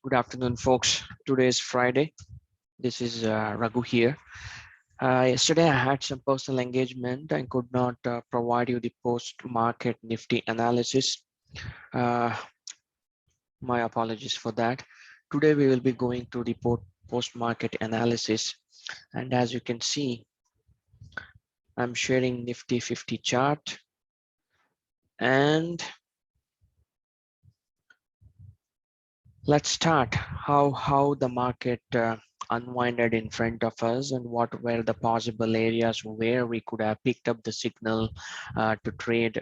Good afternoon, folks. Today is Friday. This is Raghu here. Yesterday, I had some personal engagement and could not provide you the post-market Nifty analysis. Uh, my apologies for that. Today, we will be going through the post-market analysis. And as you can see, I'm sharing Nifty 50 chart. And let's start how the market unwinded in front of us and what were the possible areas where we could have picked up the signal to trade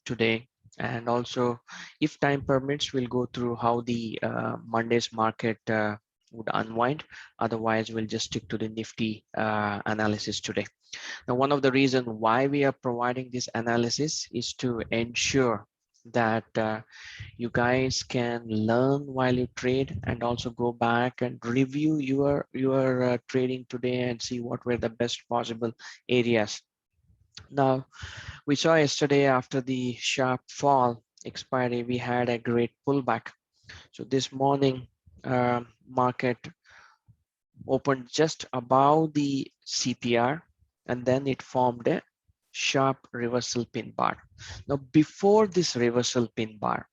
today. And also, if time permits, we'll go through how the Monday's market would unwind. Otherwise, we'll just stick to the Nifty analysis today. Now, one of the reasons why we are providing this analysis is to ensure that you guys can learn while you trade and also go back and review your trading today and see what were the best possible areas. Now, we saw yesterday after the sharp fall expiry, we had a great pullback. So this morning, market opened just above the CPR and then it formed a sharp reversal pin bar. Now, before this reversal pin bar,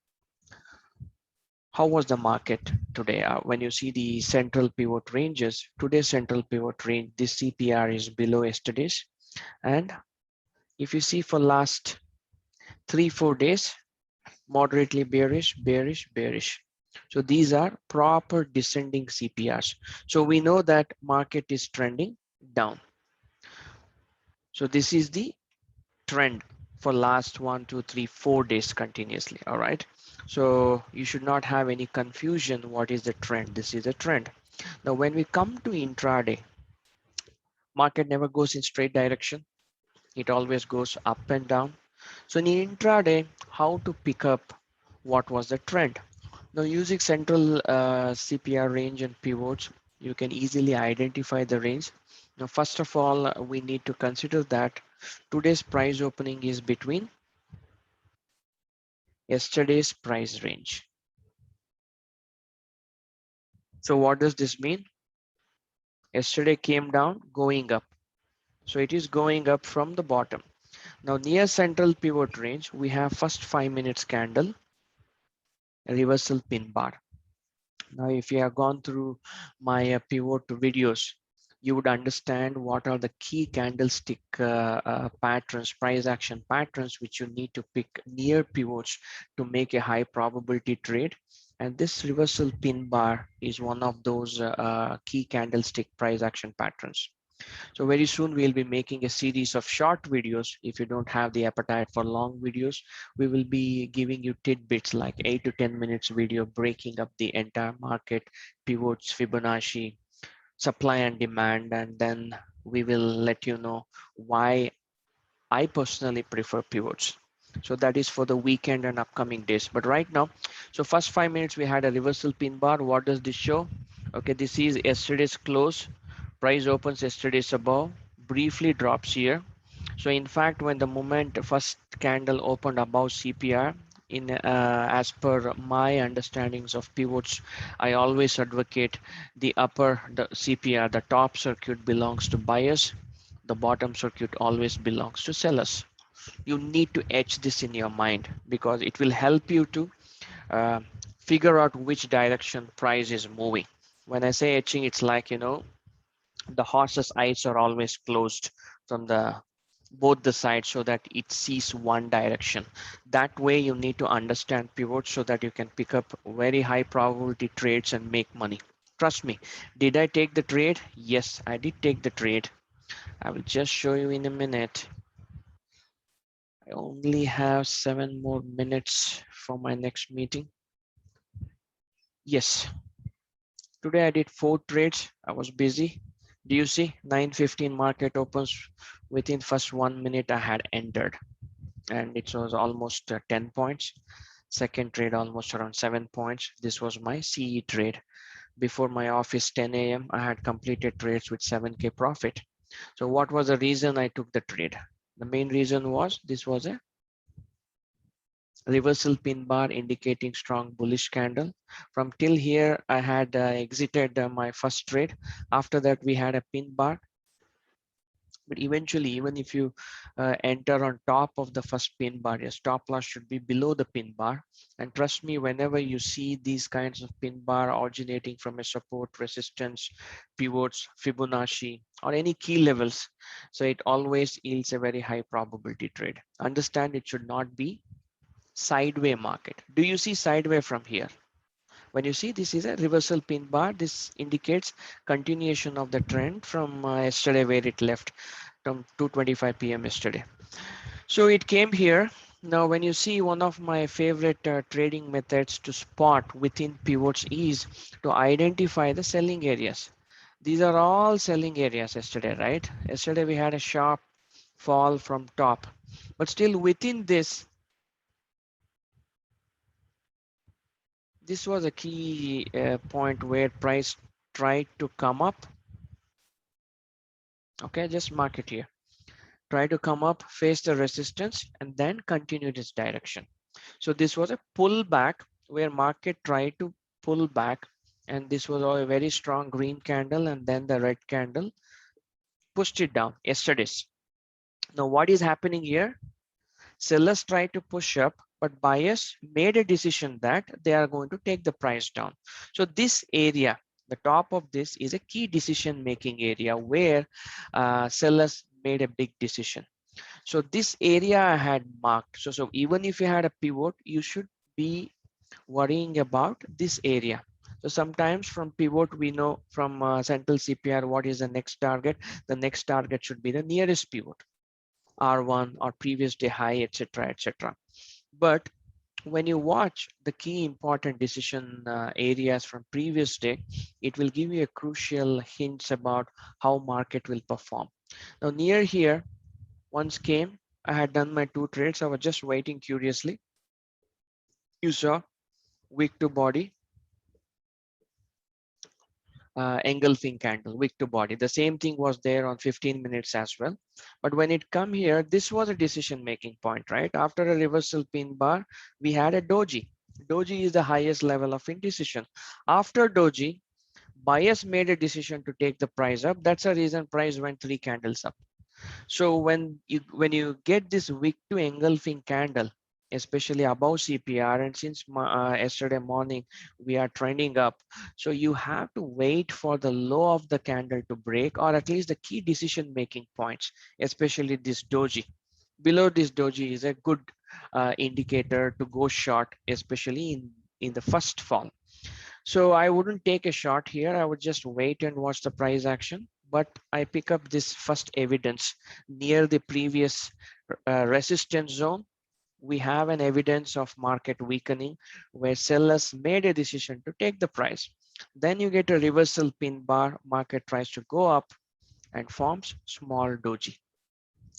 how was the market today? When you see the central pivot ranges, today's central pivot range, this CPR is below yesterday's. And if you see for last 3-4 days, moderately bearish, bearish, bearish. So these are proper descending CPRs. So we know that market is trending down. So this is the trend for last 1, 2, 3, 4 days continuously. All right. So you should not have any confusion. What is the trend? This is a trend. Now, when we come to intraday, market never goes in straight direction. It always goes up and down. So in intraday, how to pick up what was the trend? Now, using central CPR range and pivots, you can easily identify the range. Now, first of all, we need to consider that today's price opening is between yesterday's price range. So what does this mean? Yesterday came down, going up. So it is going up from the bottom. Now near central pivot range, we have first 5 minutes candle, reversal pin bar. Now if you have gone through my pivot videos, you would understand what are the key candlestick patterns, price action patterns, which you need to pick near pivots to make a high probability trade. And this reversal pin bar is one of those key candlestick price action patterns. So very soon we'll be making a series of short videos. If you don't have the appetite for long videos, we will be giving you tidbits like 8 to 10 minutes video breaking up the entire market, pivots, Fibonacci, supply and demand, and then we will let you know why I personally prefer pivots. So that is for the weekend and upcoming days. But right now, so first 5 minutes we had a reversal pin bar. What does this show? Okay, this is yesterday's close. Price opens yesterday's above, briefly drops here. So in fact, when the moment first candle opened above CPR, in as per my understandings of pivots, I always advocate the CPR, the top circuit belongs to buyers, the bottom circuit always belongs to sellers. You need to etch this in your mind because it will help you to uh, figure out which direction price is moving. When I say etching, it's like, the horse's eyes are always closed from the both the sides so that it sees one direction. That way you need to understand pivots so that you can pick up very high probability trades and make money. Trust me. Did I take the trade? Yes, I did take the trade. I will just show you in a minute. I only have 7 more minutes for my next meeting. Yes, today I did 4 trades. I was busy. Do you see 9:15 market opens? Within first 1 minute I had entered and it was almost 10 points. Second trade almost around 7 points. This was my CE trade. Before my office 10 a.m. I had completed trades with 7K profit. So what was the reason I took the trade? The main reason was this was a Reversal pin bar indicating strong bullish candle. From till here, I had exited my first trade. After that, we had a pin bar. But eventually, even if you enter on top of the first pin bar, your stop loss should be below the pin bar. And trust me, whenever you see these kinds of pin bar originating from a support, resistance, pivots, Fibonacci, or any key levels, so it always yields a very high probability trade. Understand it should not be sideway market. Do you see sideway from here? When you see this is a reversal pin bar, this indicates continuation of the trend from yesterday where it left from 2:25 p.m. yesterday. So it came here. Now, when you see one of my favorite trading methods to spot within pivots is to identify the selling areas. These are all selling areas yesterday, right? Yesterday we had a sharp fall from top, but still within this was a key point where price tried to come up. Okay, just mark it here. Try to come up, face the resistance, and then continue this direction. So this was a pullback where market tried to pull back, and this was a very strong green candle, and then the red candle pushed it down yesterday's. Now what is happening here? Sellers tried to push up, but buyers made a decision that they are going to take the price down. So this area, the top of this is a key decision making area where sellers made a big decision. So this area I had marked. So even if you had a pivot, you should be worrying about this area. So sometimes from pivot, we know from central CPR, what is the next target? The next target should be the nearest pivot, R1 or previous day high, etc., etc. But when you watch the key important decision areas from previous day, it will give you a crucial hints about how market will perform. Now near here, once came, I had done my 2 trades. I was just waiting curiously. You saw wick to body, engulfing candle, wick to body. The same thing was there on 15 minutes as well. But when it come here, this was a decision making point, right? After a reversal pin bar, we had a doji. Doji is the highest level of indecision. After doji, buyers made a decision to take the price up. That's the reason price went 3 candles up. So when you get this wick to engulfing candle, especially above CPR, and since yesterday morning we are trending up, so you have to wait for the low of the candle to break, or at least the key decision making points, especially this doji. Below this doji is a good indicator to go short, especially in the first fall. So I wouldn't take a shot here. I would just wait and watch the price action. But I pick up this first evidence near the previous resistance zone. We have an evidence of market weakening where sellers made a decision to take the price. Then you get a reversal pin bar. Market tries to go up and forms small doji.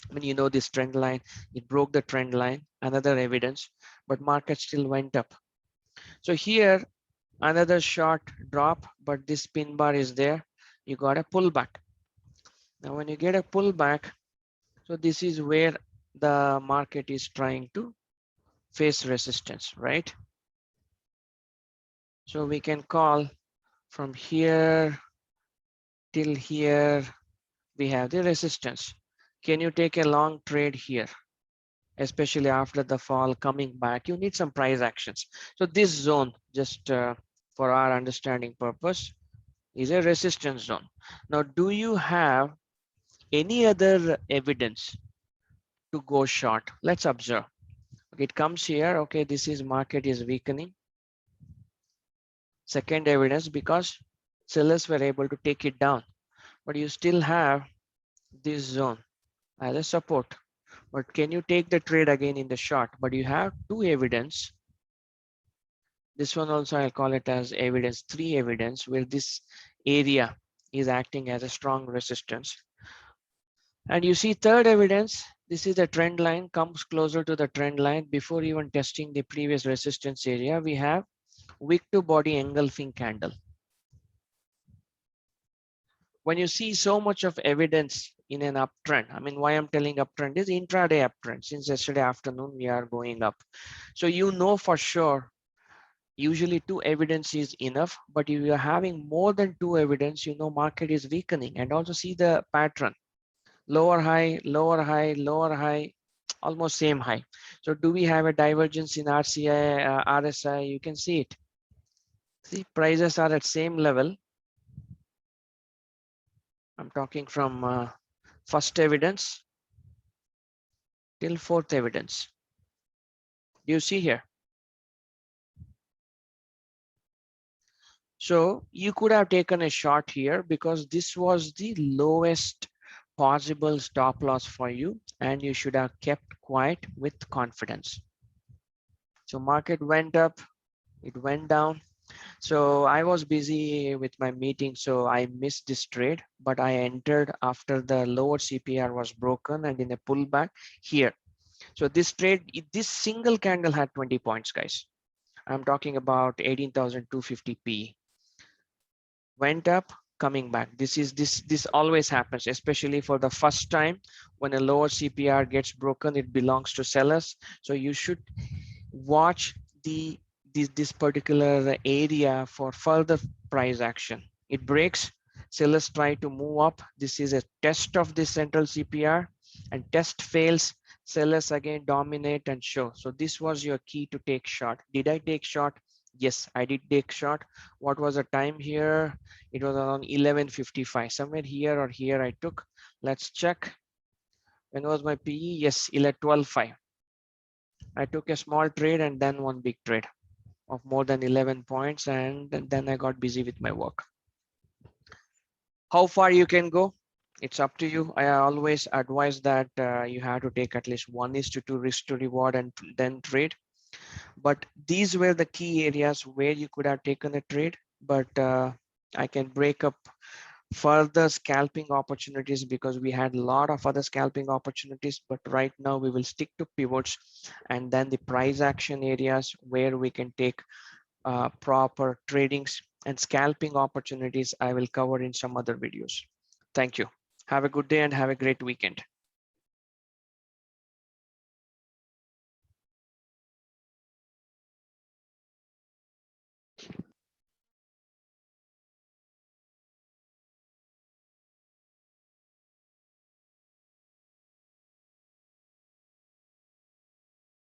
When you know this trend line, it broke the trend line, another evidence, but market still went up. So here another short drop, but this pin bar is there. You got a pullback. Now when you get a pullback, so this is where the market is trying to face resistance, right? So we can call from here till here, we have the resistance. Can you take a long trade here? Especially after the fall coming back, you need some price actions. So this zone, just for our understanding purpose, is a resistance zone. Now, do you have any other evidence to go short? Let's observe. Okay, it comes here. Okay, this is market is weakening. Second evidence, because sellers were able to take it down, but you still have this zone as a support. But can you take the trade again in the short? But you have 2 evidence. This one also I'll call it as evidence 3 evidence, where this area is acting as a strong resistance. And you see third evidence, this is the trend line, comes closer to the trend line before even testing the previous resistance area. We have wick to body engulfing candle. When you see so much of evidence in an uptrend. I mean, why I'm telling uptrend is intraday uptrend. Since yesterday afternoon, we are going up. So you know for sure, usually two evidence is enough, but if you are having more than two evidence, you know market is weakening. And also see the pattern, lower high, lower high, lower high, almost same high. So do we have a divergence in RCI, RSI? You can see it. See, prices are at same level. I'm talking from first evidence till fourth evidence. You see here. So you could have taken a shot here because this was the lowest possible stop loss for you, and you should have kept quiet with confidence. So market went up, it went down. So I was busy with my meeting, so I missed this trade, but I entered after the lower CPR was broken and in a pullback here. So this trade, this single candle had 20 points, guys. I'm talking about 18,250 P. Went up, coming back. This always happens, especially for the first time when a lower CPR gets broken, it belongs to sellers. So you should watch this particular area for further price action. It breaks, sellers try to move up. This is a test of the central CPR, and test fails, sellers again dominate and show. So this was your key to take short. Did I take short? Yes, I did take short. What was the time here? It was around 11:55, somewhere here or here I took. Let's check. When was my PE? Yes, 12.5. I took a small trade and then one big trade of more than 11 points, and then I got busy with my work. How far you can go, it's up to you. I always advise that you have to take at least 1:2 risk to reward and then trade. But these were the key areas where you could have taken a trade, but I can break up further scalping opportunities because we had a lot of other scalping opportunities, but right now we will stick to pivots and then the price action areas where we can take proper tradings, and scalping opportunities I will cover in some other videos. Thank you. Have a good day and have a great weekend.